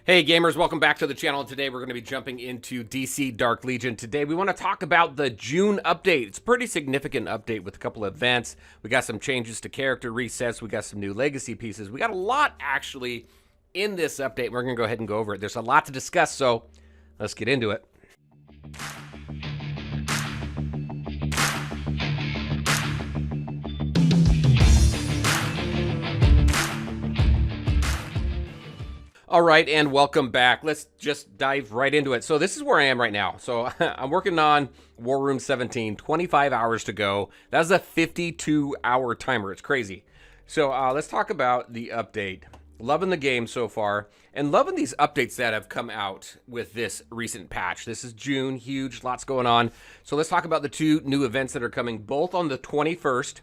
Hey gamers, welcome back to the channel. Today we're going to be jumping into DC Dark Legion. Today we want to talk about the June update. It's a pretty significant update with a couple of events. We got some changes to character resets. We got some new legacy pieces. We got a lot actually in this update. We're going to go ahead and go over it. There's a lot to discuss, so let's get into it. All right, and welcome back. Let's just dive right into it. So this is where I am right now. So I'm working on War Room 17, 25 hours to go. That's a 52-hour timer. It's crazy. So let's talk about the update. Loving the game so far, and loving these updates that have come out with this recent patch. This is June, huge, lots going on. So let's talk about the two new events that are coming, both on the 21st.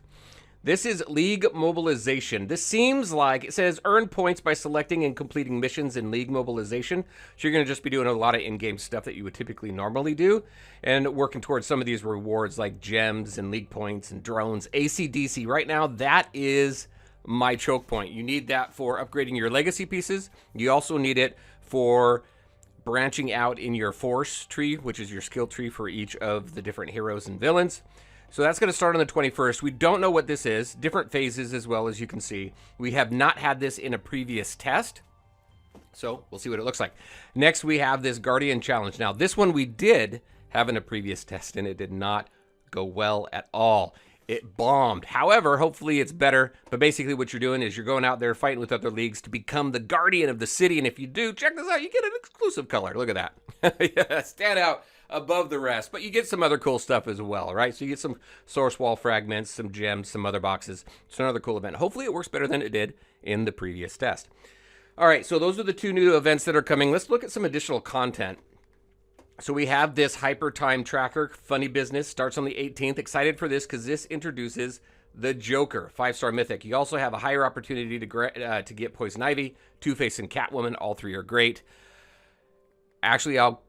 This is League Mobilization. This seems like, it says earn points by selecting and completing missions in League Mobilization. So you're going to just be doing a lot of in-game stuff that you would typically normally do and working towards some of these rewards like gems and league points and drones. AC/DC, right now, that is my choke point. You need that for upgrading your legacy pieces. You also need it for branching out in your force tree, which is your skill tree for each of the different heroes and villains. So that's going to start on the 21st. We don't know what this is. Different phases as well, as you can see. We have not had this in a previous test. So we'll see what it looks like. Next, we have this Guardian Challenge. Now, this one we did have in a previous test, and it did not go well at all. It bombed. However, hopefully it's better. But basically what you're doing is you're going out there fighting with other leagues to become the Guardian of the city. And if you do, check this out. You get an exclusive color. Look at that. Yeah, stand out above the rest, but you get some other cool stuff as well, right? So you get some source wall fragments, some gems, some other boxes. It's another cool event. Hopefully it works better than it did in the previous test. All right, so those are the two new events that are coming. Let's look at some additional content. So we have this Hyper Time Tracker, funny business, starts on the 18th. Excited for this because this introduces the Joker, 5-star mythic. You also have a higher opportunity to get Poison Ivy, Two-Face, and Catwoman. All three are great. Actually, I'll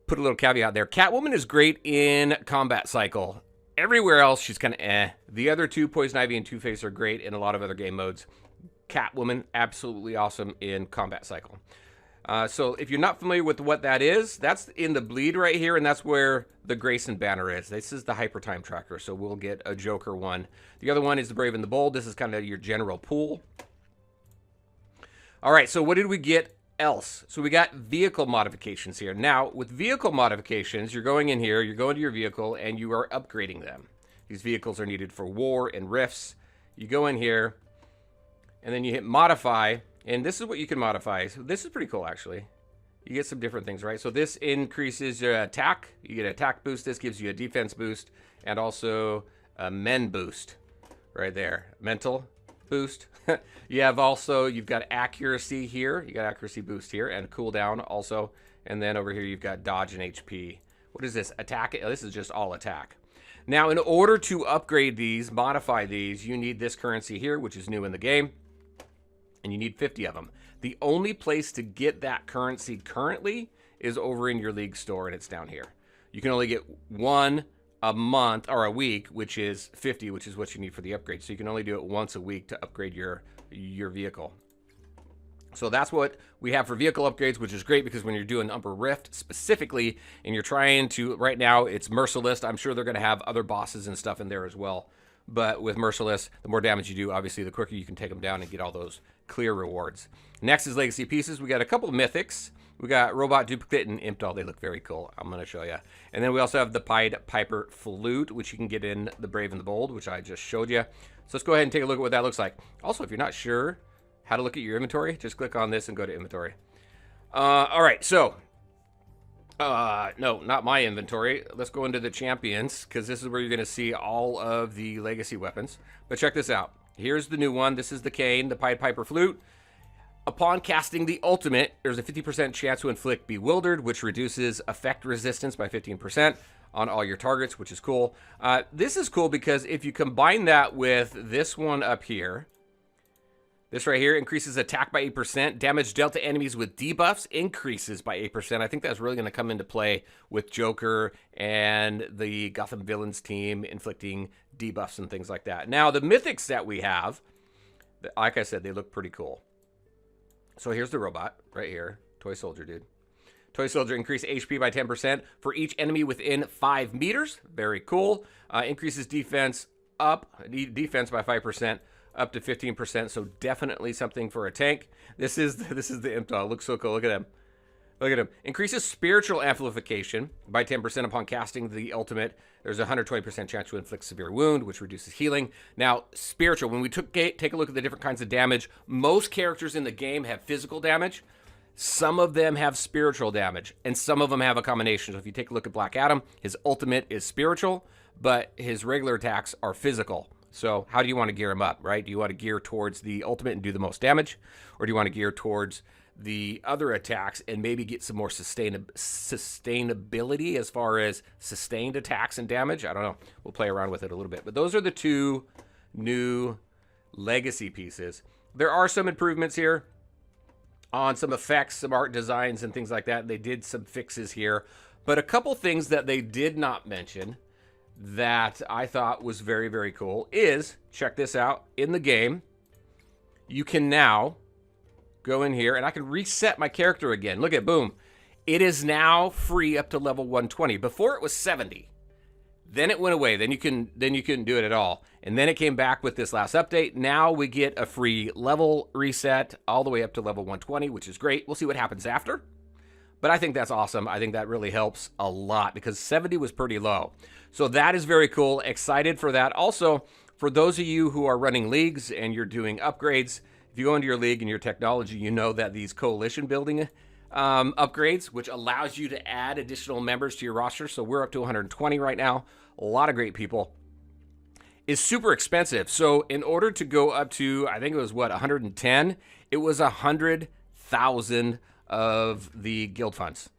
put a little caveat there. Catwoman is great in combat cycle. Everywhere else, she's kind of eh. The other two, Poison Ivy and Two-Face, are great in a lot of other game modes. Catwoman, absolutely awesome in combat cycle. So if you're not familiar with what that is, that's in the bleed right here, and that's where the Grayson banner is. This is the Hyper Time Tracker, so we'll get a Joker one. The other one is the Brave and the Bold. This is kind of your general pool. All right, so what did we get else? So we got vehicle modifications here. Now, with vehicle modifications, you're going in here, you're going to your vehicle, and you are upgrading them. These vehicles are needed for war and rifts. You go in here, and then you hit modify, and this is what you can modify. So this is pretty cool, actually. You get some different things, right? So this increases your attack. You get an attack boost. This gives you a defense boost, and also a men boost right there. Mental boost. You have also, you've got accuracy here. You got accuracy boost here and cooldown also. And then over here, you've got dodge and HP. What is this? Attack? Oh, this is just all attack. Now, in order to upgrade these, modify these, you need this currency here, which is new in the game. And you need 50 of them. The only place to get that currency currently is over in your league store, and it's down here. You can only get one a month or a week, which is 50, which is what you need for the upgrade. So you can only do it once a week to upgrade your vehicle. So that's what we have for vehicle upgrades, which is great because when you're doing Umber Rift specifically, and you're trying to, right now it's Merciless. I'm sure they're going to have other bosses and stuff in there as well. But with Merciless, the more damage you do, obviously, the quicker you can take them down and get all those clear rewards. Next is Legacy Pieces. We got a couple of Mythics. We got Robot Duplicate and Imp Doll. They look very cool. I'm going to show you. And then we also have the Pied Piper Flute, which you can get in the Brave and the Bold, which I just showed you. So let's go ahead and take a look at what that looks like. Also, if you're not sure how to look at your inventory, just click on this and go to inventory. All right, so no, not my inventory. Let's go into the champions, because this is where you're going to see all of the legacy weapons. But check this out. Here's the new one. This is the Cane, the Pied Piper Flute. Upon casting the ultimate, there's a 50% chance to inflict Bewildered, which reduces effect resistance by 15% on all your targets, which is cool. This is cool because if you combine that with this one up here, this right here increases attack by 8%. Damage dealt to enemies with debuffs increases by 8%. I think that's really going to come into play with Joker and the Gotham Villains team inflicting debuffs and things like that. Now, the mythics that we have, like I said, they look pretty cool. So here's the robot right here. Toy soldier, dude. Toy soldier increase HP by 10% for each enemy within 5 meters. Very cool. Increases defense by 5%. Up to 15%, so definitely something for a tank. This is the Imtah. Looks so cool. Look at him. Look at him. Increases spiritual amplification by 10% upon casting the ultimate. There's a 120% chance to inflict severe wound, which reduces healing. Now, spiritual, when we take a look at the different kinds of damage, most characters in the game have physical damage. Some of them have spiritual damage, and some of them have a combination. So if you take a look at Black Adam, his ultimate is spiritual, but his regular attacks are physical. So how do you want to gear him up, right? Do you want to gear towards the ultimate and do the most damage? Or do you want to gear towards the other attacks and maybe get some more sustainability as far as sustained attacks and damage? I don't know. We'll play around with it a little bit. But those are the two new legacy pieces. There are some improvements here on some effects, some art designs and things like that. They did some fixes here. But a couple things that they did not mention that I thought was very, very cool is, check this out, in the game, you can now go in here and I can reset my character again. Look at, boom. It is now free up to level 120. Before it was 70. Then it went away. Then you couldn't do it at all. And then it came back with this last update. Now we get a free level reset all the way up to level 120, which is great. We'll see what happens after. But I think that's awesome. I think that really helps a lot because 70 was pretty low. So that is very cool. Excited for that. Also, for those of you who are running leagues and you're doing upgrades, if you go into your league and your technology, you know that these coalition building upgrades, which allows you to add additional members to your roster. So we're up to 120 right now. A lot of great people. Is super expensive. So in order to go up to, I think it was what, 110, it was 100,000 of the guild funds.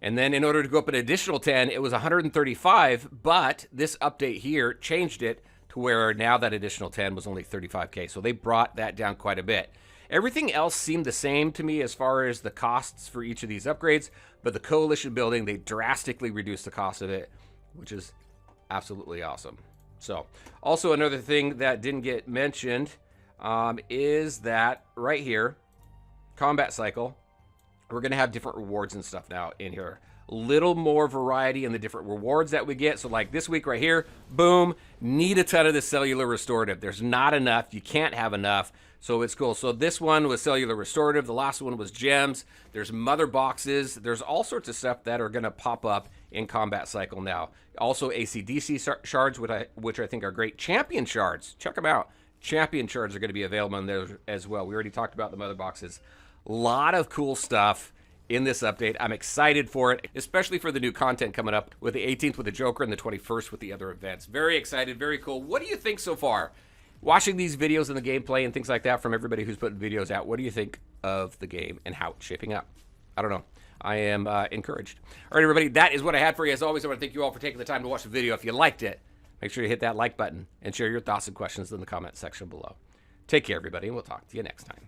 And then in order to go up an additional 10, it was 135, but this update here changed it to where now that additional 10 was only 35K. So they brought that down quite a bit. Everything else seemed the same to me as far as the costs for each of these upgrades, but the coalition building, they drastically reduced the cost of it, which is absolutely awesome. So also another thing that didn't get mentioned is that right here, combat cycle, we're going to have different rewards and stuff now in here. A little more variety in the different rewards that we get. So like this week right here, boom, need a ton of the cellular restorative. There's not enough. You can't have enough. So it's cool. So this one was cellular restorative. The last one was gems. There's mother boxes. There's all sorts of stuff that are going to pop up in combat cycle now. Also AC/DC shards, which I think are great. Champion shards. Check them out. Champion shards are going to be available in there as well. We already talked about the mother boxes. A lot of cool stuff in this update. I'm excited for it, especially for the new content coming up with the 18th with the Joker and the 21st with the other events. Very excited, very cool. What do you think so far? Watching these videos and the gameplay and things like that from everybody who's putting videos out, what do you think of the game and how it's shaping up? I don't know. I am encouraged. All right, everybody, that is what I had for you. As always, I want to thank you all for taking the time to watch the video. If you liked it, make sure you hit that like button and share your thoughts and questions in the comment section below. Take care, everybody, and we'll talk to you next time.